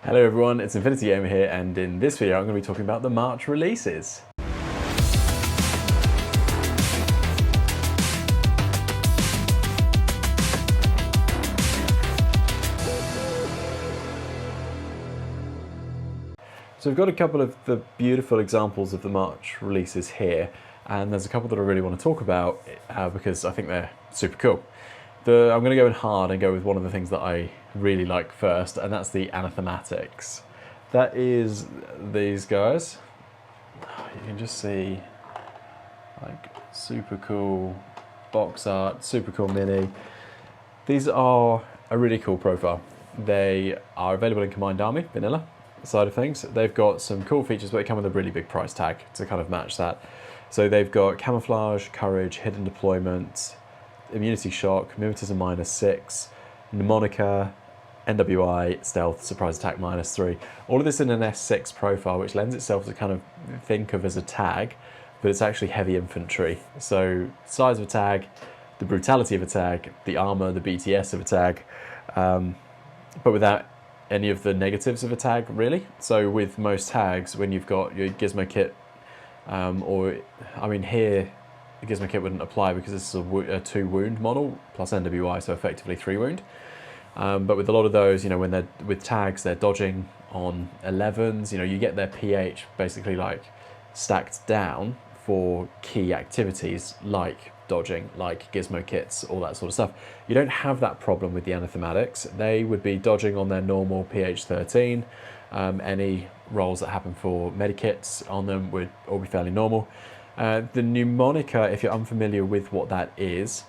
Hello everyone, it's Infinity Gamer here, and in this video I'm going to be talking about the March releases. So we've got a couple of the beautiful examples of the March releases here, and there's a couple that I really want to talk about because I think they're super cool. I'm going to go in hard and go with one of the things that I really like first, and that's the Anathematics. That is these guys. You can just see like super cool box art, super cool mini. These are a really cool profile. They are available in Combined Army, vanilla side of things. They've got some cool features, but they come with a really big price tag to kind of match that. So they've got camouflage, courage, hidden deployment, immunity shock, mimetism -6, mnemonica, NWI, stealth, surprise attack -3. All of this in an S6 profile, which lends itself to kind of think of as a tag, but it's actually heavy infantry. So size of a tag, the brutality of a tag, the armor, the BTS of a tag, but without any of the negatives of a tag, really. So with most tags, when you've got your gizmo kit, here, the gizmo kit wouldn't apply because this is a 2 wound model plus NWI, so effectively 3 wound. But with a lot of those, when they're with tags, they're dodging on 11s. You get their PH basically like stacked down for key activities like dodging, like gizmo kits, all that sort of stuff. You don't have that problem with the Anathematics. They would be dodging on their normal PH 13. Any rolls that happen for medikits on them would all be fairly normal. The mnemonica, if you're unfamiliar with what that is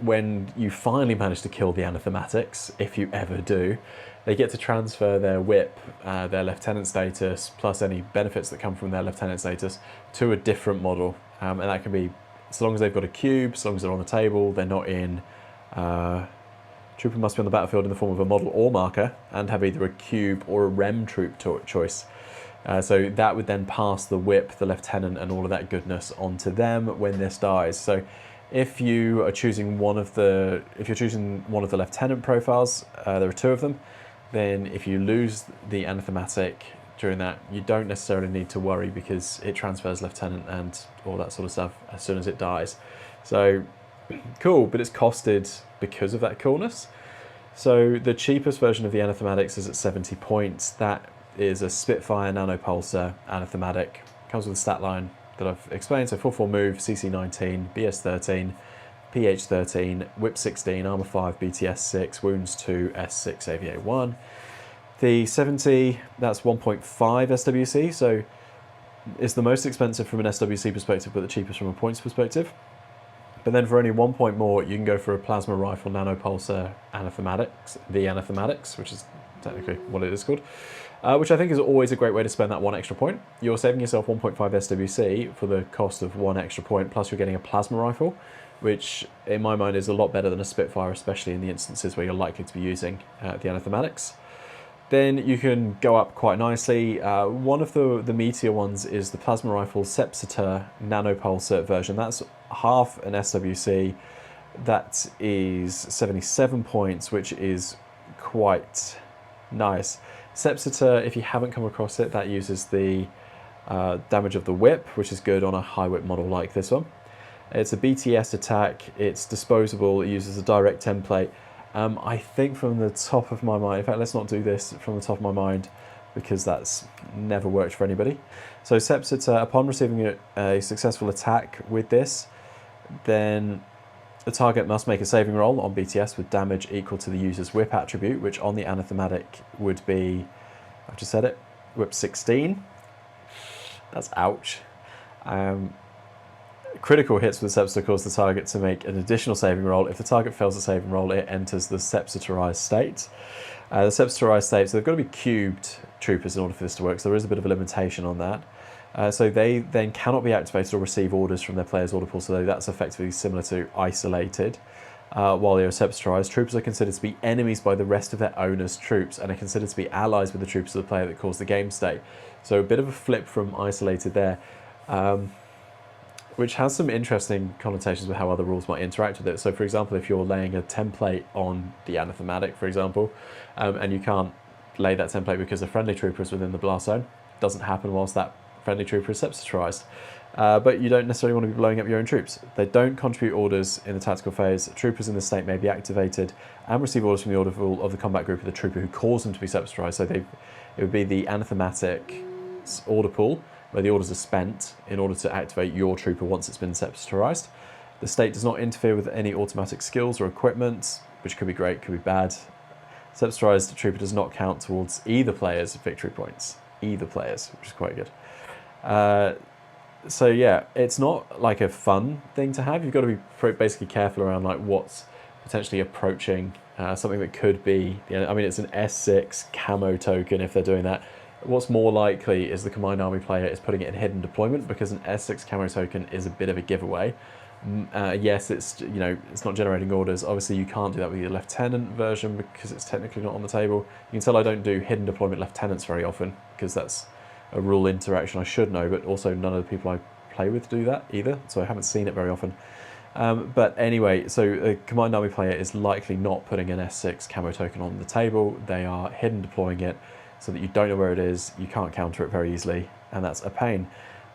when you finally manage to kill the Anathematics, if you ever do, they get to transfer their whip, their lieutenant status, plus any benefits that come from their lieutenant status, to a different model. And that can be, so long as they've got a cube, so long as they're on the table, they're not in... Trooper must be on the battlefield in the form of a model or marker, and have either a cube or a REM troop choice. So that would then pass the whip, the lieutenant, and all of that goodness onto them when this dies. So if you are choosing one of the lieutenant profiles, there are 2 of them, then if you lose the Anathematic during that, you don't necessarily need to worry because it transfers lieutenant and all that sort of stuff as soon as it dies. So cool, but it's costed because of that coolness. So the cheapest version of the Anathematics is at 70 points. That is a Spitfire Nanopulsar Anathematic. Comes with a stat line that I've explained. So 4/4 move, CC 19, BS 13, PH 13, Whip 16, Armor 5, BTS 6, Wounds 2, S6, AVA 1. The 70, that's 1.5 SWC, so it's the most expensive from an SWC perspective, but the cheapest from a points perspective. But then for only 1 point more, you can go for a Plasma Rifle Nanopulsar Anathematics, the Anathematics, which is technically what it is called, which I think is always a great way to spend that 1 extra point. You're saving yourself 1.5 SWC for the cost of 1 extra point, plus you're getting a Plasma Rifle, which in my mind is a lot better than a Spitfire, especially in the instances where you're likely to be using the Anathematics. Then you can go up quite nicely. One of the meatier ones is the Plasma Rifle Sepsitor Nanopulsar version. That's half an SWC. That is 77 points, which is quite nice. Sepsitor, if you haven't come across it, that uses the damage of the whip, which is good on a high whip model like this one. It's a BTS attack, it's disposable, it uses a direct template. I think from the top of my mind, in fact, let's not do this from the top of my mind because that's never worked for anybody. So Sepsitor, upon receiving a successful attack with this, then the target must make a saving roll on BTS with damage equal to the user's whip attribute, which on the Anathematic would be, I've just said it, whip 16. That's ouch. Critical hits with the Sepsitor cause the target to make an additional saving roll. If the target fails the saving roll, it enters the Sepsitorized state. The Sepsitorized state, so they've got to be cubed troopers in order for this to work, so there is a bit of a limitation on that. So they then cannot be activated or receive orders from their player's order pool, so that's effectively similar to isolated. While they are Sepsitorized, troopers are considered to be enemies by the rest of their owner's troops and are considered to be allies with the troops of the player that cause the game state. So a bit of a flip from isolated there. which has some interesting connotations with how other rules might interact with it. So for example, if you're laying a template on the Anathematic, for example, and you can't lay that template because a friendly trooper is within the blast zone, doesn't happen whilst that friendly trooper is substiturized. But you don't necessarily want to be blowing up your own troops. They don't contribute orders in the tactical phase. Troopers in the state may be activated and receive orders from the order of the combat group of the trooper who caused them to be substiturized. So it would be the Anathematic order pool, where the orders are spent in order to activate your trooper once it's been substiturized. The state does not interfere with any automatic skills or equipment, which could be great, could be bad. Substiturized trooper does not count towards either player's victory points. Either player's, which is quite good. So yeah, it's not like a fun thing to have. You've got to be basically careful around like what's potentially approaching something that could be, I mean, it's an S6 camo token if they're doing that. What's more likely is the Combined Army player is putting it in hidden deployment, because an S6 camo token is a bit of a giveaway. Yes, it's it's not generating orders. Obviously, you can't do that with your lieutenant version because it's technically not on the table. You can tell I don't do hidden deployment lieutenants very often because that's a rule interaction I should know, but also none of the people I play with do that either, so I haven't seen it very often. But anyway, so a Combined Army player is likely not putting an S6 camo token on the table. They are hidden deploying it so that you don't know where it is, you can't counter it very easily, and that's a pain.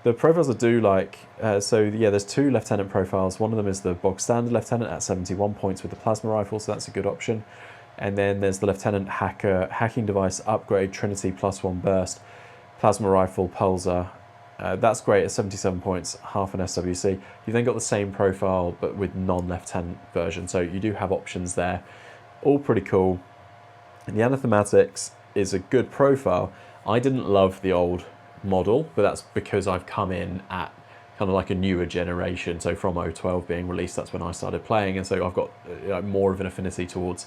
The profiles I do like, so yeah, there's two lieutenant profiles. One of them is the bog standard lieutenant at 71 points with the plasma rifle, so that's a good option. And then there's the lieutenant hacking device upgrade, Trinity +1 burst, plasma rifle, pulsar. That's great at 77 points, half an SWC. You've then got the same profile but with non-lieutenant version, so you do have options there. All pretty cool. And the Anathematics is a good profile. I didn't love the old model, but that's because I've come in at kind of like a newer generation. So from 012 being released, that's when I started playing, and so I've got more of an affinity towards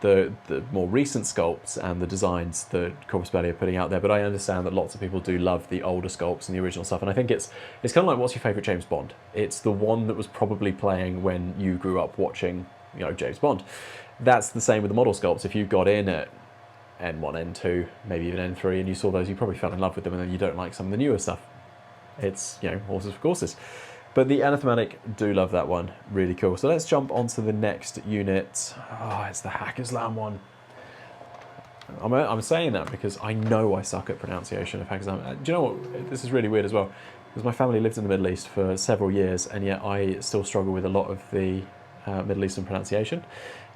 the more recent sculpts and the designs that Corvus Belli are putting out there. But I understand that lots of people do love the older sculpts and the original stuff, and I think it's kind of like, what's your favourite James Bond? It's the one that was probably playing when you grew up watching James Bond. That's the same with the model sculpts. If you got in at N1, N2, maybe even N3, and you saw those, you probably fell in love with them, and then you don't like some of the newer stuff. It's, horses for courses. But the Anathematic, do love that one. Really cool. So let's jump on to the next unit. Oh, it's the Haqqislam one. I'm saying that because I know I suck at pronunciation of Haqqislam. Do you know what? This is really weird as well, because my family lived in the Middle East for several years, and yet I still struggle with a lot of the Middle Eastern pronunciation.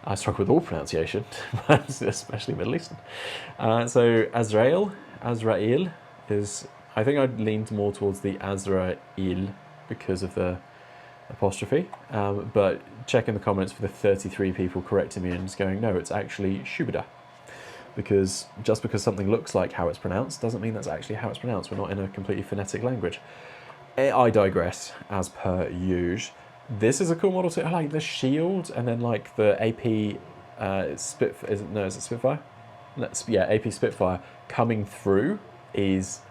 I struggle with all pronunciation, especially Middle Eastern. So Azrail is, I think I'd leaned more towards the Azrail because of the apostrophe, but check in the comments for the 33 people correcting me and just going, no, it's actually Shubida. Because just because something looks like how it's pronounced doesn't mean that's actually how it's pronounced. We're not in a completely phonetic language. I digress, as per usual. This is a cool model too. I like the shield, and then like the AP is it Spitfire? No, yeah, AP Spitfire coming through is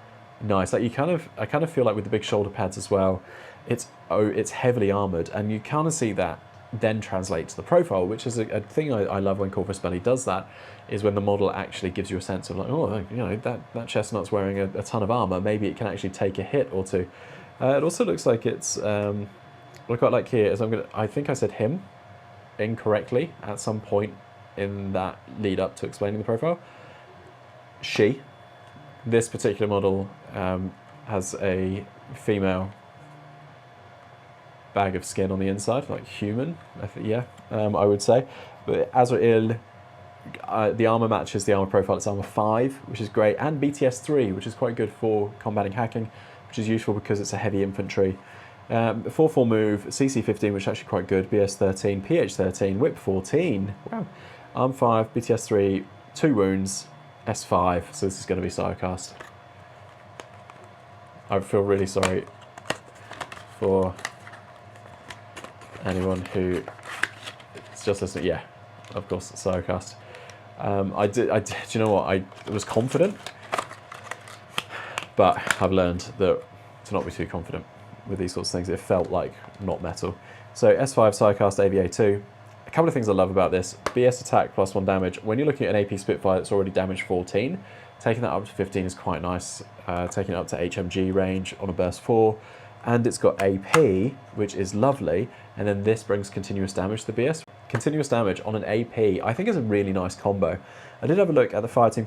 nice. Like I kind of feel like with the big shoulder pads as well, it's heavily armored, and you kind of see that then translate to the profile, which is a thing I love when Corvus Belli does that, is when the model actually gives you a sense of like, oh, that chestnut's wearing a ton of armor, maybe it can actually take a hit or two. It also looks like it's what I quite like here is I think I said him incorrectly at some point in that lead up to explaining the profile. She. This particular model has a female bag of skin on the inside, like human, I would say. But Azrail, the armor matches the armor profile. It's armor 5, which is great, and BTS 3, which is quite good for combating hacking, which is useful because it's a heavy infantry. 4-4 move, CC 15, which is actually quite good, BS 13, PH 13, Whip 14, wow. Arm 5, BTS 3, 2 wounds, S5, so this is going to be Sirecast. I feel really sorry for anyone who is just listening. Yeah, of course, Sirecast. Do you know what? I was confident, but I've learned that to not be too confident with these sorts of things. It felt like not metal. So S5 Sirecast AVA 2. A couple of things I love about this. BS attack +1 damage. When you're looking at an AP Spitfire that's already damage 14, taking that up to 15 is quite nice. Taking it up to HMG range on a burst 4. and it's got AP, which is lovely, and then this brings continuous damage to the BS. Continuous damage on an AP, I think is a really nice combo. I did have a look at the Fireteam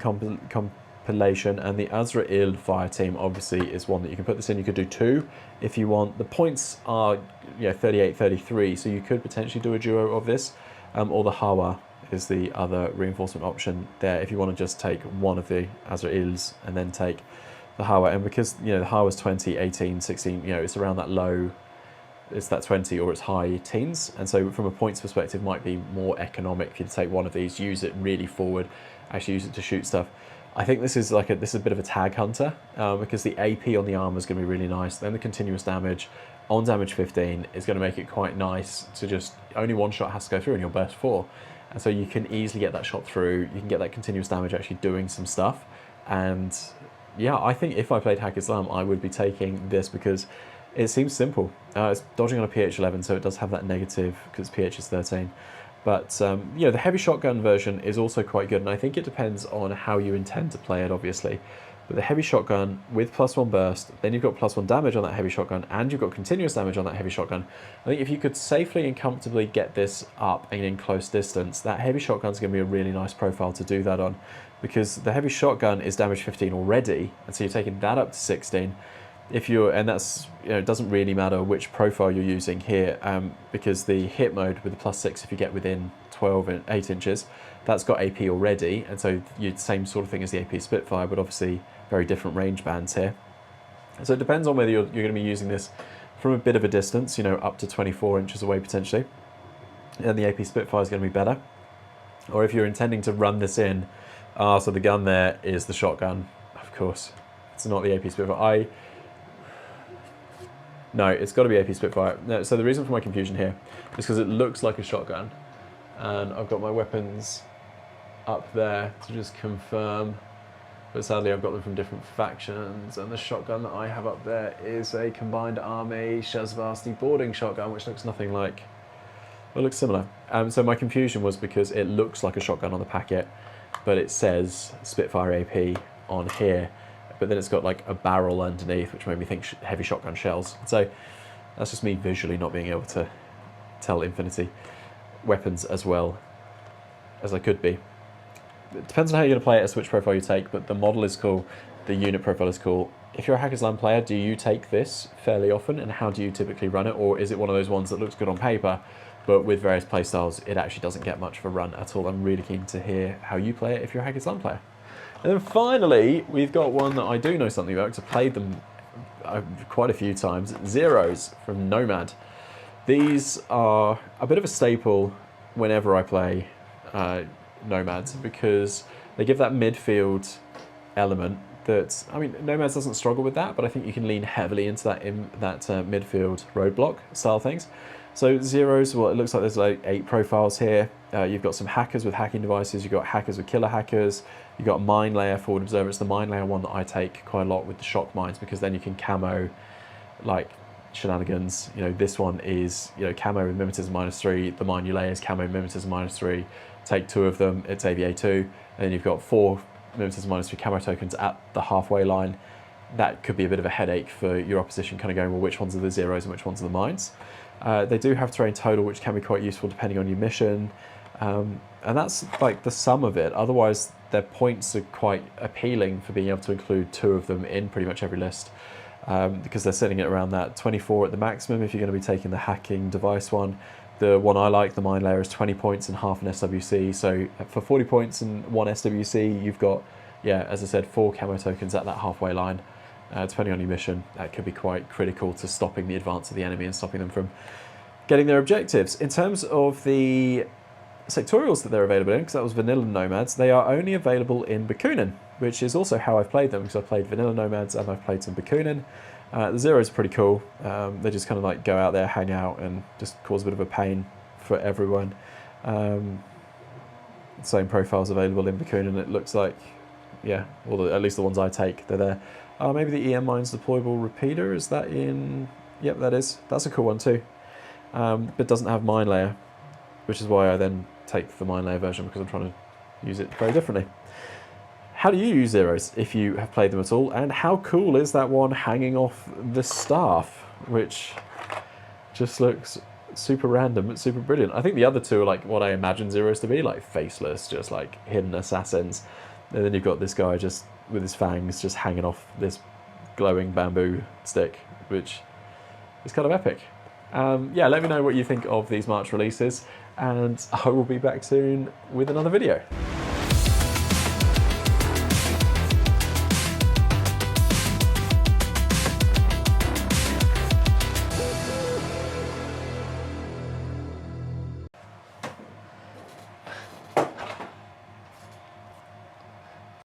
compilation, and the Azrail Fireteam obviously is one that you can put this in. You could do 2 if you want. The points are 38, 33, so you could potentially do a duo of this, or the Hawa is the other reinforcement option there if you want to just take one of the Azrails and then take the Hawa. And because the Hawa's 20, 18, 16, it's around that low, it's that 20 or it's high teens, and so from a points perspective might be more economic if you take one of these, use it really forward, actually use it to shoot stuff. I think this is a bit of a tag hunter, because the AP on the armor is going to be really nice. Then the continuous damage on damage 15 is going to make it quite nice to just, only one shot has to go through and you'll burst 4. And so you can easily get that shot through, you can get that continuous damage actually doing some stuff. And yeah, I think if I played Haqqislam, I would be taking this because it seems simple. It's dodging on a pH 11, so it does have that negative because pH is 13. But the heavy shotgun version is also quite good, and I think it depends on how you intend to play it, obviously. But the heavy shotgun with +1 burst, then you've got +1 damage on that heavy shotgun, and you've got continuous damage on that heavy shotgun. I think if you could safely and comfortably get this up and in close distance, that heavy shotgun's going to be a really nice profile to do that on, because the heavy shotgun is damage 15 already, and so you're taking that up to 16. And that's, it doesn't really matter which profile you're using here, because the hit mode with the +6, if you get within 12 and 8 inches, that's got AP already, and so you'd same sort of thing as the AP Spitfire, but obviously very different range bands here. So it depends on whether you're going to be using this from a bit of a distance, up to 24 inches away potentially, and the AP Spitfire is going to be better, or if you're intending to run this in, so the gun there is the shotgun, of course, it's not the AP Spitfire. No, it's got to be AP Spitfire. No, so the reason for my confusion here is because it looks like a shotgun, and I've got my weapons up there to just confirm, but sadly I've got them from different factions, and the shotgun that I have up there is a Combined Army Shazvasti boarding shotgun, which looks nothing like, well, it looks similar. So my confusion was because it looks like a shotgun on the packet, but it says Spitfire AP on here, but then it's got like a barrel underneath, which made me think heavy shotgun shells. So that's just me visually not being able to tell Infinity weapons as well as I could be. It depends on how you're going to play it, as which profile you take, but the model is cool, the unit profile is cool. If you're a Haqqislam player, do you take this fairly often, and how do you typically run it? Or is it one of those ones that looks good on paper, but with various playstyles, it actually doesn't get much of a run at all? I'm really keen to hear how you play it if you're a Haqqislam player. And then finally, we've got one that I do know something about, because I've played them quite a few times. Zeros from Nomad. These are a bit of a staple whenever I play Nomads, because they give that midfield element that, Nomads doesn't struggle with that, but I think you can lean heavily into that midfield roadblock style things. So Zeros, well, it looks like there's like 8 profiles here. You've got some hackers with hacking devices, you've got hackers with killer hackers, you've got mine layer forward observer. It's the mine layer one that I take quite a lot with the shock mines, because then you can camo like shenanigans. This one is camo with mimetism -3, the mine you lay is camo mimetism -3, take 2 of them, it's AVA2, and then you've got 4 mimetism -3 camo tokens at the halfway line. That could be a bit of a headache for your opposition, kind of going, well, which ones are the zeros and which ones are the mines? They do have terrain total, which can be quite useful depending on your mission, and that's like the sum of it. Otherwise, their points are quite appealing for being able to include 2 of them in pretty much every list, because they're sitting at around that 24 at the maximum if you're going to be taking the hacking device one. The one I like, the mine layer, is 20 points and half an SWC, so for 40 points and 1 SWC, you've got, as I said, 4 camo tokens at that halfway line. Depending on your mission, that could be quite critical to stopping the advance of the enemy and stopping them from getting their objectives. In terms of the sectorials that they're available in, because that was vanilla Nomads, they are only available in Bakunin, which is also how I've played them, because I've played vanilla Nomads and I've played some Bakunin. The Zeros are pretty cool. They just kind of like go out there, hang out, and just cause a bit of a pain for everyone. Same profiles available in Bakunin, it looks like. Or at least the ones I take, they're there. Maybe the EM Mines deployable repeater, is that in? Yep, that is. That's a cool one too. But doesn't have mine layer, which is why I then take the mine layer version, because I'm trying to use it very differently. How do you use Zeros, if you have played them at all, and how cool is that one hanging off the staff? which just looks super random but super brilliant. I think the other two are like what I imagine Zeros to be, like faceless, just like hidden assassins. And then you've got this guy just with his fangs just hanging off this glowing bamboo stick, which is kind of epic. Yeah, let me know what you think of these March releases, and I will be back soon with another video.